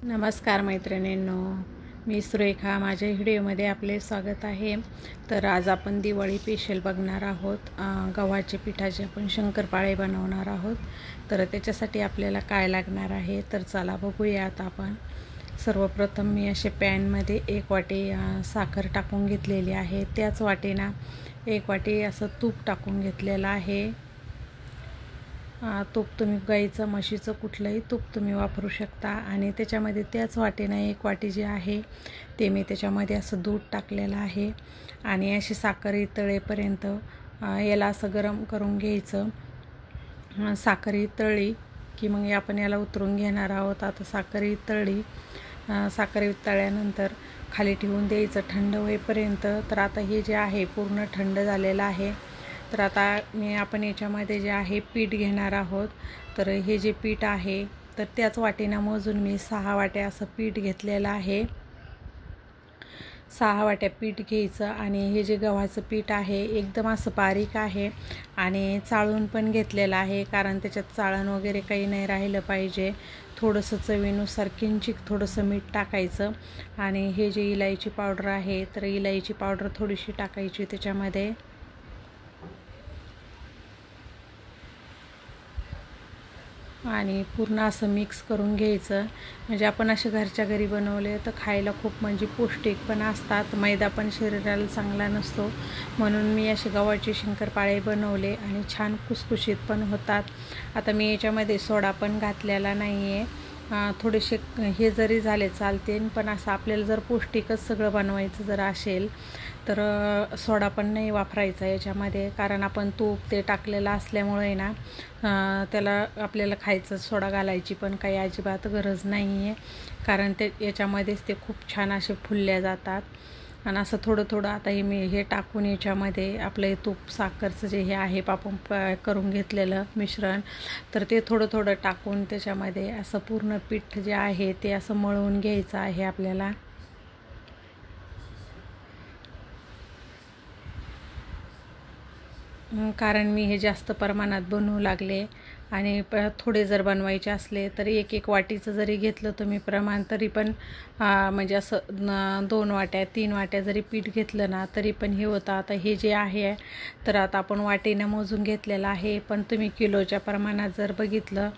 नमस्कार मैत्रिणींनो, मी सुरेखा. माझ्या व्हिडिओमध्ये आपले स्वागत आहे. तर आज आपण दिवाळी स्पेशल बघणार आहोत. गव्हाच्या पिठाचे आपण शंकरपाळे बनवणार आहोत. तर त्याच्यासाठी आपल्याला काय लागणार आहे तर चला बघूयात आपण. सर्वप्रथम मी असे पॅनमध्ये 1 वाटी साखर टाकून घेतलेली आहे. त्याच वाटीना 1 वाटी असं तूप टाकून घेतलेलं आहे. तूप तुम्ही गाईचं म्हशीचं कुठलंही तूप तुम्ही वापरू शकता. आणि त्याच्यामध्ये त्याच वाटीनं 1 वाटी जे आहे ते मी त्याच्यामध्ये असं दूध टाकलेलं आहे. आणि अशी साखर तळेपर्यंत याला असं गरम करून घ्यायचं. साखर तळली की मग आपण याला उतरून घेणार आहोत. आता साखर तळली. साखर तळल्यानंतर खाली ठेवून द्यायचं थंड होईपर्यंत. तर आता हे जे आहे पूर्ण थंड झालेलं आहे. तर आता आपण याच्यामध्ये जे आहे पीठ घेणार आहोत. तर हे जे पीठ आहे तर त्याच वाटीनं मोजून मी 6 वाट्या असं पीठ घेतलेलं आहे. 6 वाट्या पीठ घ्यायचं. आणि हे जे गव्हाचं पीठ आहे एकदम असं बारीक आहे आणि चाळून पण घेतलेलं आहे, कारण त्याच्यात चाळण वगैरे काही नाही राहिलं पाहिजे. थोडंसं चवीनुसार किंचित थोडंसं मीठ टाकायचं. आणि हे जे इलायची पावडर आहे तर इलायची पावडर थोडीशी टाकायची त्याच्यामध्ये. आणि पूर्ण असं मिक्स करून घ्यायचं. म्हणजे आपण असे घरच्या घरी बनवले तर खायला खूप म्हणजे पौष्टिक पण असतात. मैदा पण शरीराला चांगला नसतो, म्हणून मी असे गव्हाचे शंकरपाळे बनवले आणि छान खुसखुशीत पण होतात. आता मी याच्यामध्ये सोडा पण घातलेला नाही आहे. थोडेसे हे जरी झाले चालते, पण असं आपल्याला जर पौष्टिकच सगळं बनवायचं जर असेल तर सोडा पण नाही वापरायचा याच्यामध्ये, कारण आपण तूप ते टाकलेलं असल्यामुळे ना त्याला आपल्याला खायचं सोडा घालायची पण काही अजिबात गरज नाही आहे, कारण ते याच्यामध्येच ते खूप छान असे फुलल्या जातात. आणि असं थोडं थोडं आता मी हे टाकून याच्यामध्ये आपलं तूप साखरचं जे हे आहे आपण करून घेतलेलं मिश्रण, तर ते थोडं थोडं टाकून त्याच्यामध्ये असं पूर्ण पीठ जे आहे ते असं मळून घ्यायचं आहे आपल्याला. कारण मी हे जास्त प्रमाणात बनवू लागले आणि थोडे जर बनवायचे असले तर 1 वाटीचं जरी घेतलं तुम्ही प्रमाण तरी पण म्हणजे असं 2 वाट्या 3 वाट्या जरी पीठ घेतलं ना तरी पण हे होतं. आता हे जे आहे तर आता आपण वाटीनं मोजून घेतलेलं आहे, पण तुम्ही किलोच्या प्रमाणात जर बघितलं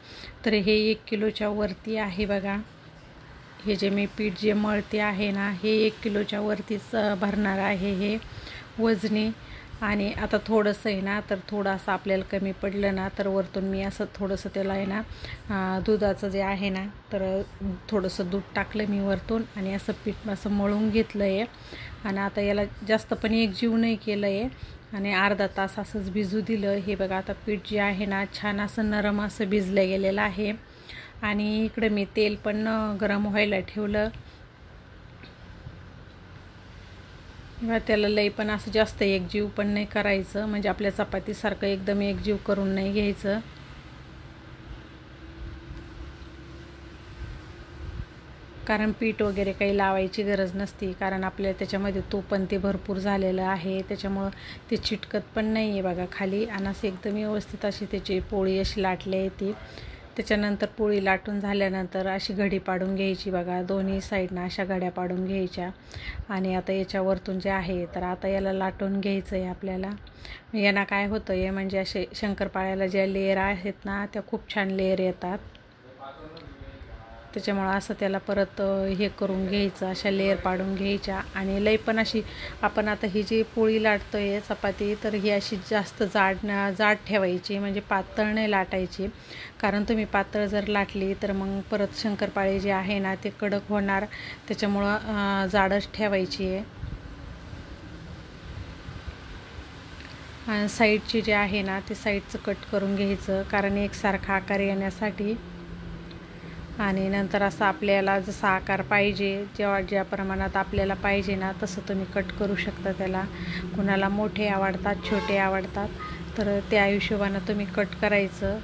तर हे 1 किलोच्या वरती आहे बघा. हे जे मी पीठ जे मळते आहे ना हे 1 किलोच्या वरतीच भरणार आहे हे वजनी. आणि आता थोडंसं आहे ना तर थोडंसं आपल्याला कमी पडलं ना तर वरतून मी असं थोडंसं त्याला आहे ना दुधाचं जे आहे ना तर थोडंसं दूध टाकलं मी वरतून आणि असं पीठ असं मळून घेतलं आहे. आणि आता याला जास्त पण एकजीव नाही केलं आहे आणि अर्धा तास असंच भिजू दिलं. हे बघा आता पीठ जे आहे ना छान असं नरम असं भिजलं गेलेलं आहे. आणि इकडे मी तेल पण गरम व्हायला ठेवलं. त्याला लई पण असं जास्त एकजीव पण नाही करायचं, म्हणजे आपल्या चपातीसारखं एकदम एकजीव करून नाही घ्यायचं. कारण पीठ वगैरे काही लावायची गरज नसती, कारण आपल्या त्याच्यामध्ये तूप पण ते भरपूर झालेलं आहे, त्याच्यामुळं ते चिटकत पण नाही आहे बघा खाली. आणि असं एकदम व्यवस्थित अशी त्याची पोळी अशी लाटली आहे ती. त्याच्यानंतर पोळी लाटून झाल्यानंतर अशी घडी पाडून घ्यायची बघा, दोन्ही साईडनं अशा घड्या पाडून घ्यायच्या. आणि आता याच्यावरतून जे आहे तर आता याला लाटून घ्यायचं आहे आपल्याला. यांना काय होतं आहे म्हणजे असे शंकरपाळ्याला ज्या लेअर आहेत ना त्या खूप छान लेअर येतात, त्याच्यामुळं असं त्याला परत हे करून घ्यायचं, अशा लेअर पाडून घ्यायच्या. आणि लई पण अशी आपण आता ही जी पोळी लाटतो आहे चपाती तर ही अशी जास्त जाड ठेवायची, म्हणजे पातळ नाही लाटायची, कारण तुम्ही पातळ जर लाटली तर मग परत शंकरपाळे जे आहे ना ते कडक होणार, त्याच्यामुळं जाडच ठेवायची आहे. आणि साईडची जे आहे ना ते साईडचं कट करून घ्यायचं, कारण एकसारखा आकार येण्यासाठी. आणि नंतर असं आपल्याला जसा आकार पाहिजे ज्या प्रमाणात आपल्याला पाहिजे ना तसं तुम्ही कट करू शकता त्याला. कुणाला मोठे आवडतात छोटे आवडतात तर त्या हिशोबानं तुम्ही कट करायचं.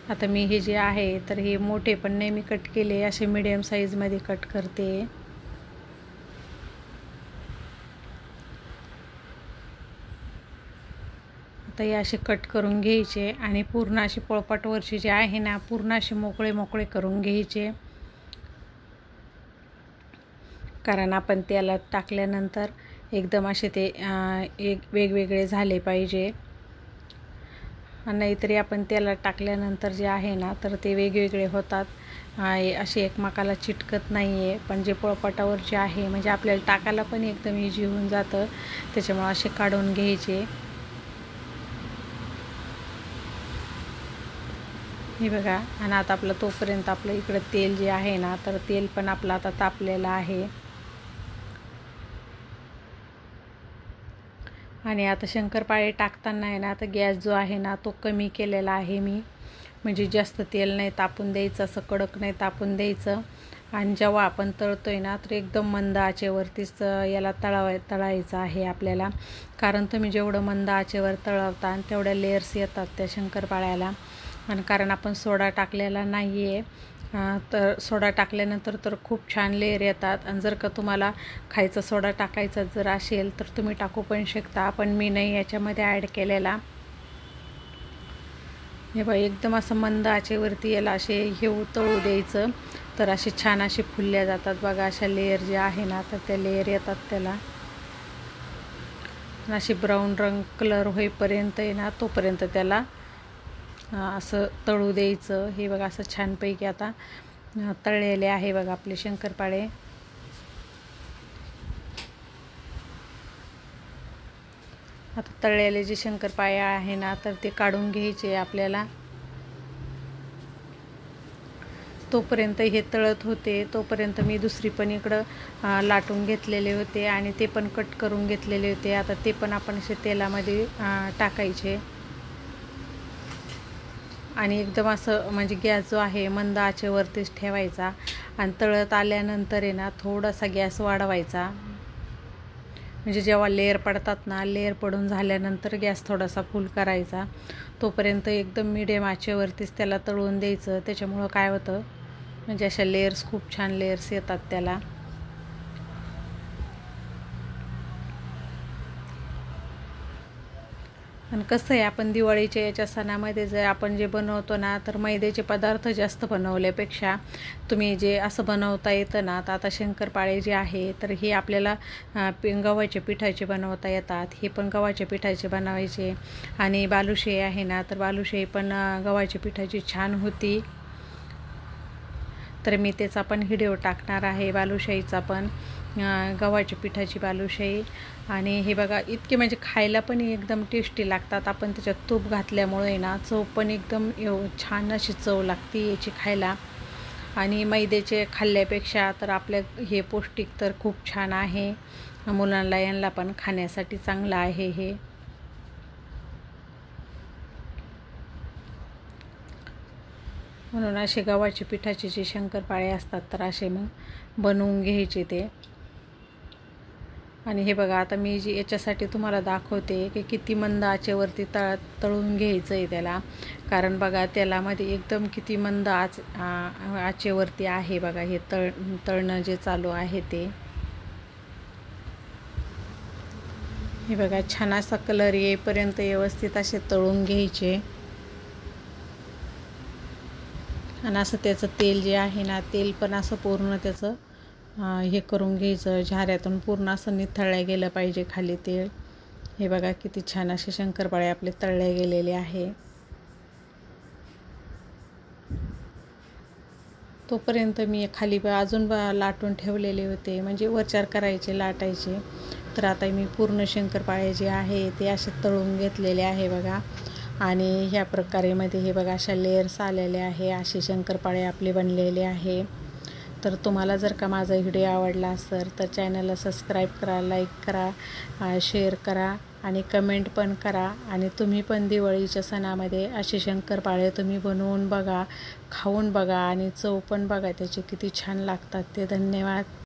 आता मी हे जे आहे तर हे मोठे पण नाही मी कट केले, असे मीडियम साईजमध्ये कट करते. आता हे असे कट करून घ्यायचे आणि पूर्ण अशी पोळपाटवरची जे आहे ना पूर्ण असे मोकळे मोकळे करून घ्यायचे. कारण आपण तेलात टाकल्यानंतर एकदम असे ते एक वेगवेगळे झाले पाहिजे, नाहीतरी आपण तेलात टाकल्यानंतर जे आहे ना तर ते वेगवेगळे होतात, असे एकमेकाला चिटकत नाही आहे. पण जे पोळपाटावर जे आहे म्हणजे आपल्याला टाकायला पण एकदम इझी होऊन जातं, त्याच्यामुळे असे काढून घ्यायचे. हे बघा. आणि आता आपलं तोपर्यंत आपलं इकडं तेल जे आहे ना तर तेल पण आपलं आता तापलेलं आहे. आणि आता शंकरपाळे टाकताना आहे ना आता गॅस जो आहे ना तो कमी केलेला आहे मी, म्हणजे जास्त तेल नाही तापून द्यायचं, असं कडक नाही तापून द्यायचं. आणि जेव्हा आपण तळतोय ना तर एकदम मंद आचेवरतीच याला तळायचं आहे आपल्याला, कारण तुम्ही जेवढं मंद आचेवर तळवता तेवढ्या लेयर्स येतात त्या शंकरपाळ्याला. आणि कारण आपण सोडा टाकलेला नाही आहे, तर सोडा टाकल्यानंतर तर खूप छान लेयर येतात. आणि जर का तुम्हाला खायचा सोडा टाकायचा जर असेल तर तुम्ही टाकू पण शकता, पण मी नाही याच्यामध्ये ॲड केलेला. हे बघा, एकदम असं मंद आचेवरती याला असे हे तळू द्यायचं, तर असे छान असे फुलल्या जातात बघा. अशा लेयर जे आहे ना तर त्या लेयर येतात त्याला. अशी ब्राऊन रंग कलर होईपर्यंत आहे ना तोपर्यंत त्याला असं तळू द्यायचं. हे बघा असं छानपैकी आता तळलेले आहे बघा आपले शंकरपाळे. आता तळलेले जे शंकरपाळे आहे ना तर ते काढून घ्यायचे आपल्याला. तोपर्यंत हे तळत होते तोपर्यंत मी दुसरी पण इकडं लाटून घेतलेले होते आणि ते पण कट करून घेतलेले होते. आता ते पण आपण असे तेलामध्ये टाकायचे. आणि एकदम असं म्हणजे गॅस जो आहे मंद आचेवरतीच ठेवायचा. आणि तळत आल्यानंतर आहे ना थोडासा गॅस वाढवायचा, म्हणजे जेव्हा लेअर पडतात ना, लेअर पडून झाल्यानंतर गॅस थोडासा फुल करायचा. तोपर्यंत एकदम मिडियम आचेवरतीच त्याला तळून द्यायचं. त्याच्यामुळं काय होतं म्हणजे अशा लेयर्स खूप छान लेयर्स येतात त्याला. आणि कसं आहे आपण दिवाळीच्या याच्या सणामध्ये जर आपण जे बनवतो ना तर मैद्याचे पदार्थ जास्त बनवल्यापेक्षा तुम्ही जे असं बनवता येतं ना, तर आता शंकरपाळे जे आहे तर हे आपल्याला गव्हाच्या पिठाचे बनवता येतात. हे पण गव्हाच्या पिठाचे बनवायचे. आणि बालुशाही आहे ना तर बालुशाही पण गव्हाच्या पिठाची छान होती, तर मी त्याचा पण व्हिडिओ टाकणार आहे बालुशाहीचा पण, गव्हाच्या पिठाची बालुशाही. आणि हे बघा इतके म्हणजे खायला पण एकदम टेस्टी लागतात. आपण त्याच्यात तूप घातल्यामुळे ना चव पण एकदम छान अशी चव लागते याची खायला. आणि मैद्याचे खाल्ल्यापेक्षा तर आपल्या हे पौष्टिक तर खूप छान आहे, मुलांना यांना पण खाण्यासाठी चांगलं आहे हे. म्हणून असे गव्हाचे पिठाचे जे शंकरपाळे असतात तर असे मग बनवून घ्यायचे ते. आणि हे बघा आता मी जी याच्यासाठी तुम्हाला दाखवते की किती मंद आचेवरती तळून घ्यायचं आहे त्याला, कारण बघा तेलामध्ये एकदम किती मंद आचेवरती आहे बघा हे तळणं जे चालू आहे ते. हे बघा छान असा कलर येईपर्यंत व्यवस्थित असे तळून घ्यायचे. आणि असं त्याचं तेल जे आहे ना तेल पण असं पूर्ण त्याचं हे करून घ्यायचं, झाऱ्यातून पूर्ण असं निथळल्या गेलं पाहिजे खाली तेल. हे बघा किती छान असे शंकरपाळे आपले तळले गेलेले आहे. तोपर्यंत मी खाली अजून लाटून ठेवलेले होते, म्हणजे वरचार करायचे लाटायचे. तर आता मी पूर्ण शंकरपाळे जे आहे ते असे तळून घेतलेले आहे बघा. आणि ह्या प्रकारे मध्ये हे बघा अशा लेयर्स आलेले आहे. असे शंकरपाळे आपले बनलेले आहे. तर तुम्हाला जर का माझा व्हिडिओ आवडला असेल तर चॅनलला सबस्क्राईब करा, लाईक करा, शेअर करा आणि कमेंट पण करा. आणि तुम्ही पण दिवाळीच्या सणामध्ये असे शंकरपाळे तुम्ही बनवून बघा, खाऊन बघा आणि चव पण बघा त्याचे किती छान लागतात ते. धन्यवाद.